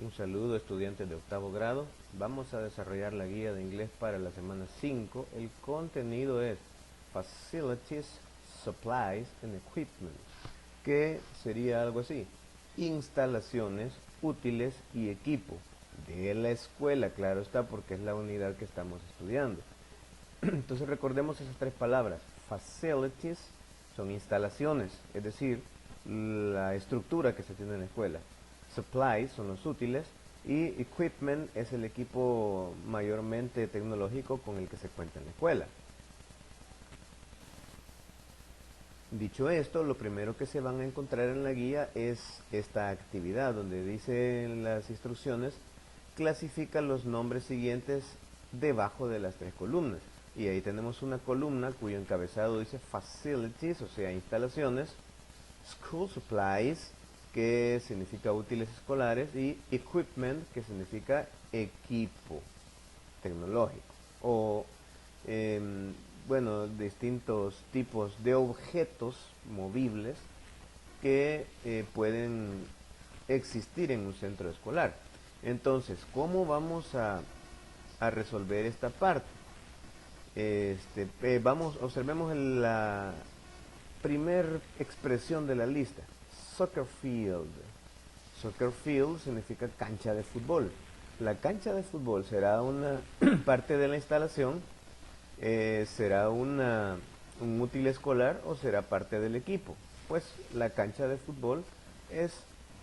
Un saludo, estudiantes de octavo grado. Vamos a desarrollar la guía de inglés para la semana 5. El contenido es Facilities, Supplies and Equipment, que sería algo así: instalaciones, útiles y equipo de la escuela, claro está, porque es la unidad que estamos estudiando. Entonces recordemos esas tres palabras. Facilities son instalaciones, es decir, la estructura que se tiene en la escuela. Supplies son los útiles y equipment es el equipo mayormente tecnológico con el que se cuenta en la escuela. Dicho esto, lo primero que se van a encontrar en la guía es esta actividad donde dice en las instrucciones: clasifica los nombres siguientes debajo de las tres columnas. Y ahí tenemos una columna cuyo encabezado dice Facilities, o sea, instalaciones; School Supplies, que significa útiles escolares; y Equipment, que significa equipo tecnológico, o bueno, distintos tipos de objetos movibles que pueden existir en un centro escolar. Entonces, ¿cómo vamos a resolver esta parte? Observemos la primer expresión de la lista: soccer field. Soccer field significa cancha de fútbol. La cancha de fútbol será una parte de la instalación, será un útil escolar o será parte del equipo. Pues la cancha de fútbol es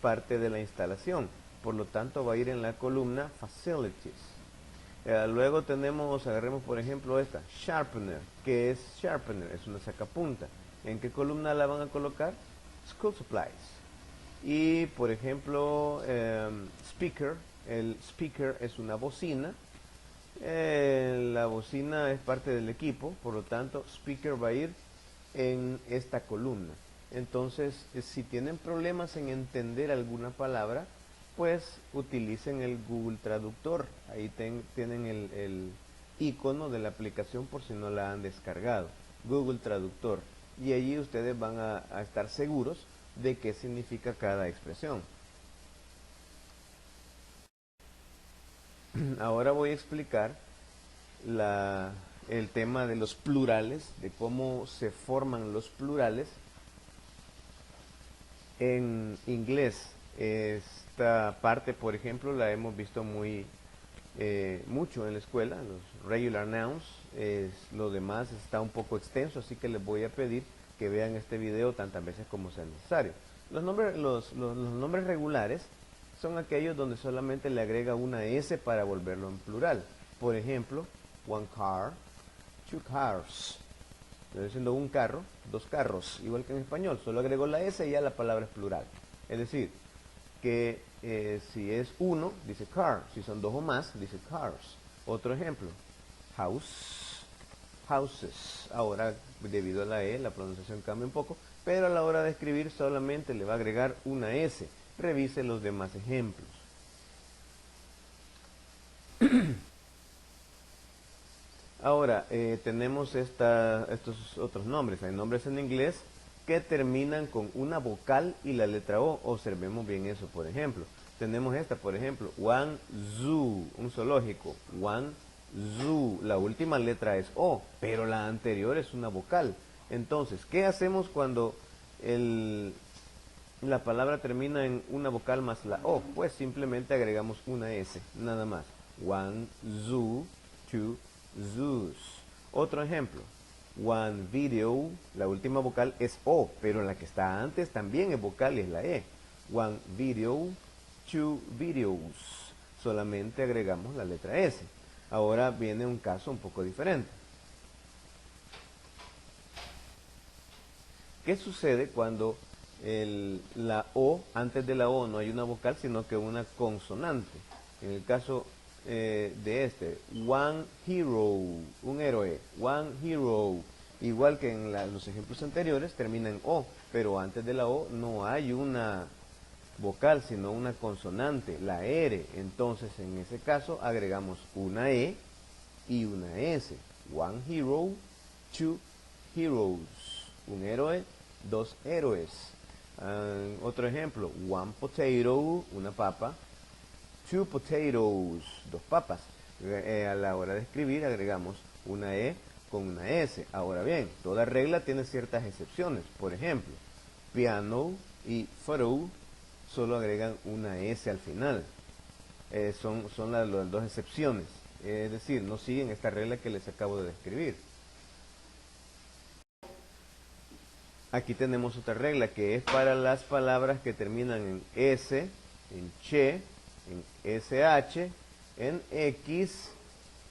parte de la instalación, por lo tanto va a ir en la columna Facilities. Luego tenemos, agarremos por ejemplo esta, Sharpener. ¿Qué es Sharpener? Es una sacapunta. ¿En qué columna la van a colocar? School Supplies. Y por ejemplo, Speaker. El speaker es una bocina. La bocina es parte del equipo, por lo tanto Speaker va a ir en esta columna. Entonces, si tienen problemas en entender alguna palabra, pues utilicen el Google Traductor. Ahí tienen el icono de la aplicación por si no la han descargado, Google Traductor, y allí ustedes van a estar seguros de qué significa cada expresión. Ahora voy a explicar el tema de los plurales, de cómo se forman los plurales en inglés. Esta parte, por ejemplo, la hemos visto mucho en la escuela, los regular nouns. Lo demás está un poco extenso, así que les voy a pedir que vean este video tantas veces como sea necesario. Los nombres regulares son aquellos donde solamente le agrega una S para volverlo en plural. Por ejemplo, one car, two cars. Estoy diciendo un carro, dos carros, igual que en español, solo agregó la S y ya la palabra es plural. Es decir, que si es uno, dice car; si son dos o más, dice cars. Otro ejemplo, house, houses. Ahora, debido a la E, la pronunciación cambia un poco, pero a la hora de escribir solamente le va a agregar una S. Revise los demás ejemplos. Ahora, tenemos estos otros nombres. Hay nombres en inglés que terminan con una vocal y la letra O. Observemos bien eso, por ejemplo. Tenemos esta, por ejemplo, one zoo, un zoológico. One zoo, la última letra es O, pero la anterior es una vocal. Entonces, ¿qué hacemos cuando la palabra termina en una vocal más la O? Pues simplemente agregamos una S, nada más. One zoo, two zoos. Otro ejemplo, one video, la última vocal es O, pero la que está antes también es vocal y es la E. One video, two videos. Solamente agregamos la letra S. Ahora viene un caso un poco diferente. ¿Qué sucede cuando la O, antes de la O no hay una vocal, sino que una consonante? En el caso de este, one hero, un héroe, one hero. Igual que en los ejemplos anteriores, termina en O, pero antes de la O no hay una vocal, sino una consonante, la R. Entonces, en ese caso, agregamos una E y una S. One hero, two heroes. Un héroe, dos héroes. Otro ejemplo, one potato, una papa. 2 potatoes, 2 papas. A la hora de escribir agregamos una E con una S. Ahora bien, toda regla tiene ciertas excepciones. Por ejemplo, piano y photo solo agregan una S al final. Son las dos excepciones. Es decir, no siguen esta regla que les acabo de describir. Aquí tenemos otra regla que es para las palabras que terminan en S, en che, en SH, en X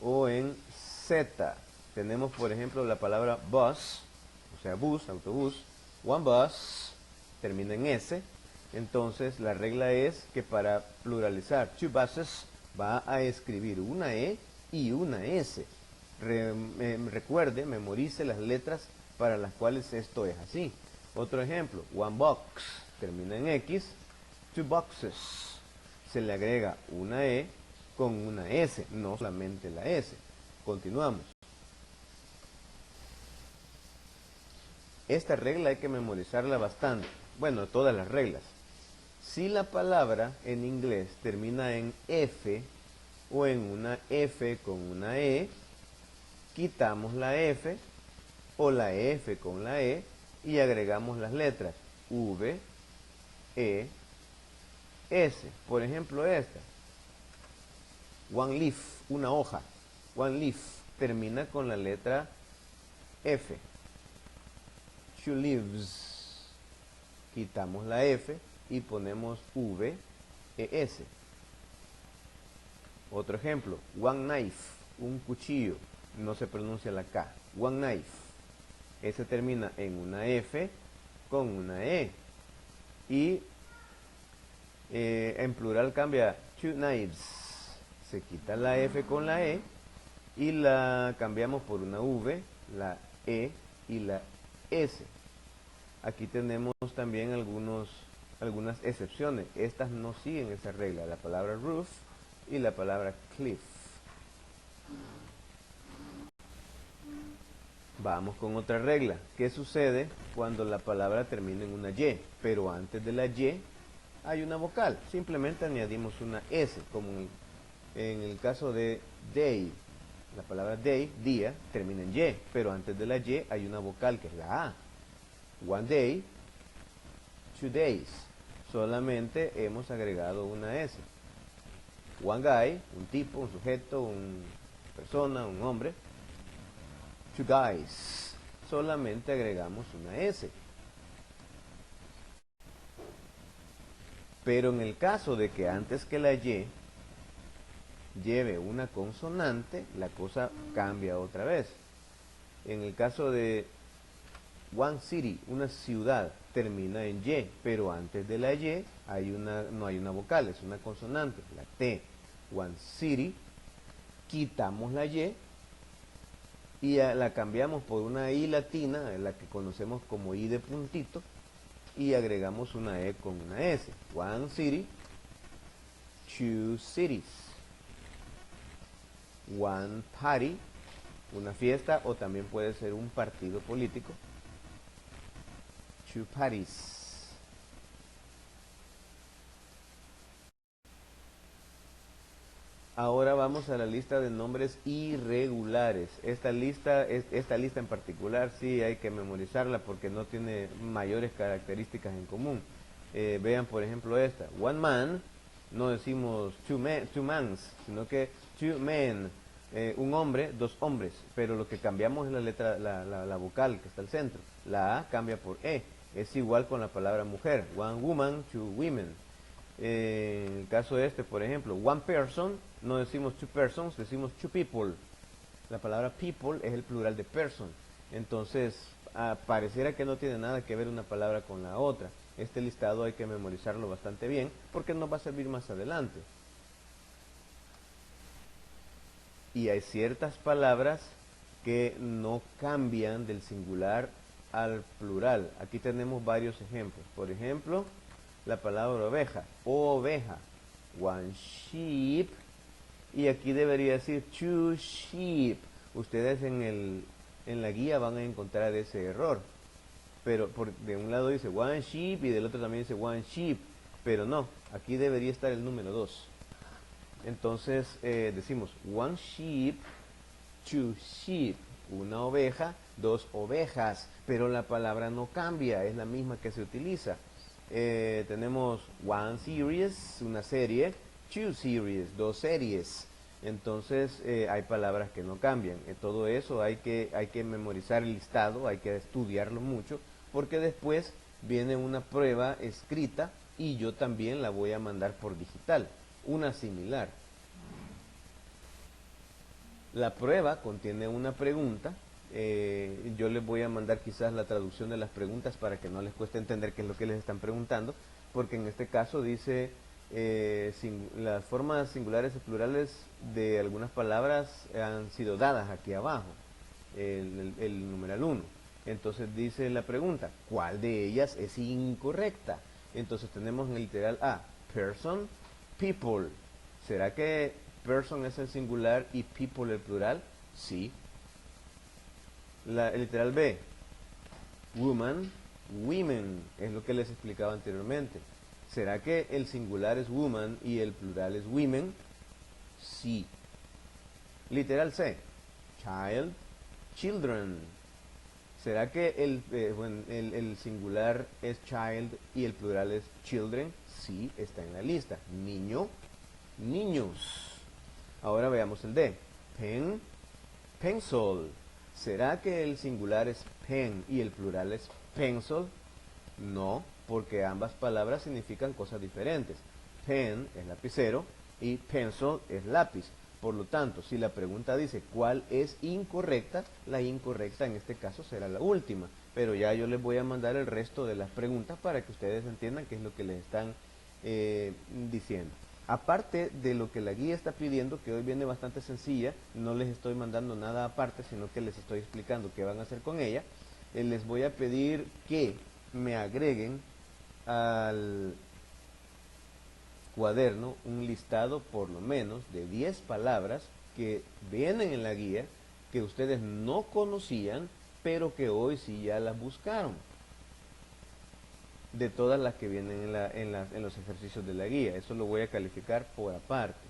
o en Z. Tenemos, por ejemplo, la palabra bus, o sea, bus, autobús. One bus termina en S. Entonces, la regla es que para pluralizar two buses va a escribir una E y una S. Recuerde, memorice las letras para las cuales esto es así. Otro ejemplo, one box termina en X, two boxes. Se le agrega una E con una S, no solamente la S. Continuamos. Esta regla hay que memorizarla bastante. Bueno, todas las reglas. Si la palabra en inglés termina en F o en una F con una E, quitamos la F o la F con la E y agregamos las letras V, E, S. Por ejemplo esta. One leaf, una hoja. One leaf termina con la letra F. Two leaves. Quitamos la F y ponemos V, E, S. Otro ejemplo. One knife, un cuchillo. No se pronuncia la K. One knife. Ese termina en una F con una E. Y en plural cambia two knives. Se quita la F con la E y la cambiamos por una V, la E y la S. Aquí tenemos también algunas excepciones. Estas no siguen esa regla. La palabra roof y la palabra cliff. Vamos con otra regla. ¿Qué sucede cuando la palabra termina en una Y? Pero antes de la Y hay una vocal. Simplemente añadimos una S, como en el caso de day. La palabra day, día, termina en Y, pero antes de la Y hay una vocal que es la A. One day, two days. Solamente hemos agregado una S. One guy, un tipo, un sujeto, una persona, un hombre. Two guys. Solamente agregamos una S. Pero en el caso de que antes que la Y lleve una consonante, la cosa cambia otra vez. En el caso de one city, una ciudad, termina en Y, pero antes de la Y no hay una vocal, es una consonante, la T. One city, quitamos la Y y la cambiamos por una I latina, la que conocemos como I de puntito, y agregamos una E con una S. One city, two cities. One party, una fiesta, o también puede ser un partido político. Two parties. Ahora vamos a la lista de nombres irregulares. Esta lista en particular sí hay que memorizarla porque no tiene mayores características en común. Vean por ejemplo esta. One man, no decimos two mans, sino que two men. Un hombre, dos hombres. Pero lo que cambiamos es la letra, la vocal que está al centro. La A cambia por E. Es igual con la palabra mujer. One woman, two women. En el caso este, por ejemplo, one person, no decimos two persons, decimos two people. La palabra people es el plural de person. Entonces, pareciera que no tiene nada que ver una palabra con la otra. Este listado hay que memorizarlo bastante bien porque nos va a servir más adelante. Y hay ciertas palabras que no cambian del singular al plural. Aquí tenemos varios ejemplos. Por ejemplo, la palabra oveja, oveja, one sheep, y aquí debería decir two sheep. Ustedes en la guía van a encontrar ese error, pero de un lado dice one sheep y del otro también dice one sheep, pero no, aquí debería estar el número 2. Entonces decimos one sheep, two sheep, una oveja, dos ovejas, pero la palabra no cambia, es la misma que se utiliza. Tenemos one series, una serie, two series, dos series. Entonces hay palabras que no cambian. Todo eso hay que memorizar el listado, hay que estudiarlo mucho, porque después viene una prueba escrita y yo también la voy a mandar por digital, una similar. La prueba contiene una pregunta. Yo les voy a mandar quizás la traducción de las preguntas para que no les cueste entender qué es lo que les están preguntando, porque en este caso dice las formas singulares y plurales de algunas palabras han sido dadas aquí abajo, el numeral 1. Entonces dice la pregunta, ¿cuál de ellas es incorrecta? Entonces tenemos en el literal A, person, people. ¿Será que person es el singular y people el plural? Sí. El literal B, woman, women, es lo que les explicaba anteriormente. ¿Será que el singular es woman y el plural es women? Sí. Literal C, child, children. ¿Será que el singular es child y el plural es children? Sí, está en la lista. Niño, niños. Ahora veamos el D. Pen, pencil. ¿Será que el singular es pen y el plural es pencil? No, porque ambas palabras significan cosas diferentes. Pen es lapicero y pencil es lápiz. Por lo tanto, si la pregunta dice cuál es incorrecta, la incorrecta en este caso será la última. Pero ya yo les voy a mandar el resto de las preguntas para que ustedes entiendan qué es lo que les están diciendo. Aparte de lo que la guía está pidiendo, que hoy viene bastante sencilla, no les estoy mandando nada aparte, sino que les estoy explicando qué van a hacer con ella. Les voy a pedir que me agreguen al cuaderno un listado por lo menos de 10 palabras que vienen en la guía, que ustedes no conocían, pero que hoy sí ya las buscaron, de todas las que vienen en los ejercicios de la guía. Eso lo voy a calificar por aparte.